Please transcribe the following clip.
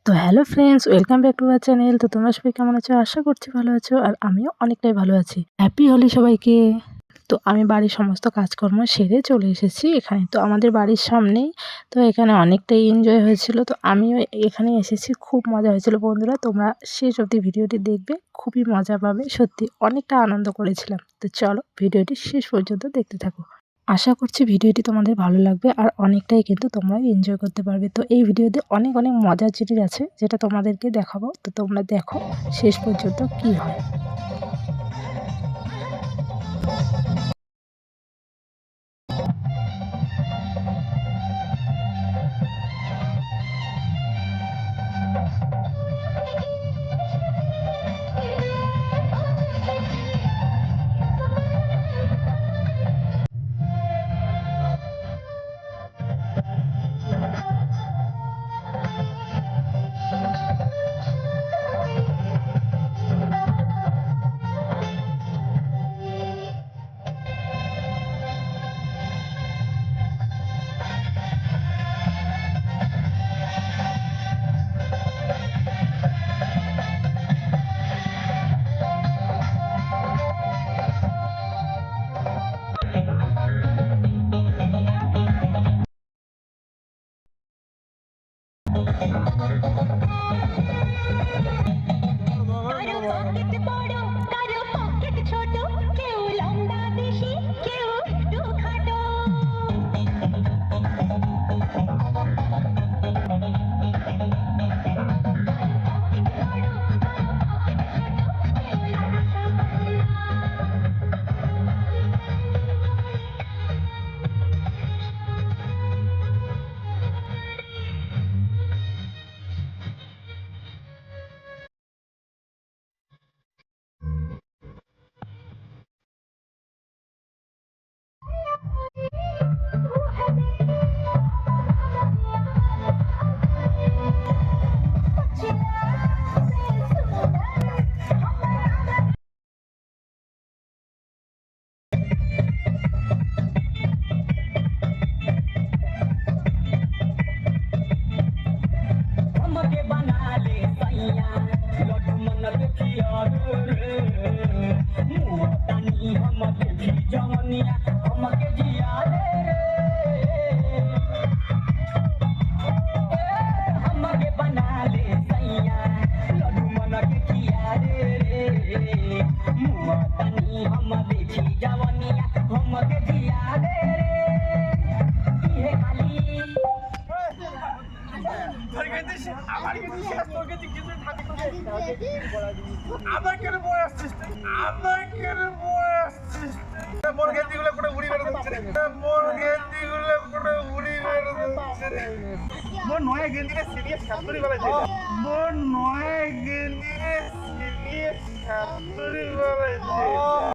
তো hello friends, welcome back to our channel. তো তোমরা সবাই কেমন আছো? আশা করছি ভালো আছো, আর আমিও অনেকটাই ভালো আছি। হ্যাপি হোলি সবাইকে। তো আমি বাড়ির সমস্ত কাজকর্ম সেরে চলে এসেছি এখানে। তো আমাদের বাড়ির সামনেই, তো এখানে অনেকটাই এনজয় হয়েছিল। তো আমিও এখানে এসেছি, খুব মজা হয়েছিল। বন্ধুরা, তোমরা শেষ অবধি ভিডিওটি দেখবে, খুবই মজা পাবে। সত্যি অনেকটা আনন্দ করেছিলাম। তো চলো ভিডিওটি শেষ পর্যন্ত দেখতে থাকো। আশা করছি ভিডিওটি তোমাদের ভালো লাগবে, আর অনেকটাই কিন্তু তোমরা এনজয় করতে পারবে। তো এই ভিডিওতে অনেক অনেক মজার জিনিস আছে, যেটা তোমাদেরকে দেখাবো। তো তোমরা দেখো শেষ পর্যন্ত কি হয়। আমার কেন বয় আসছিস তুই? আমার কেন বয় আসছিস তুই? মোর গেন্দিগুলো পুরো উড়ি মেরে দিচ্ছে রে। মোর গেন্দিগুলো পুরো উড়ি মেরে দিচ্ছে রে। মোর নয়া গেন্দিরে সিরিয়াস কাপড়ি বলাইছে। মোর নয়া গেন্দিরে সিরিয়াস কাপড়ি বলাইছে।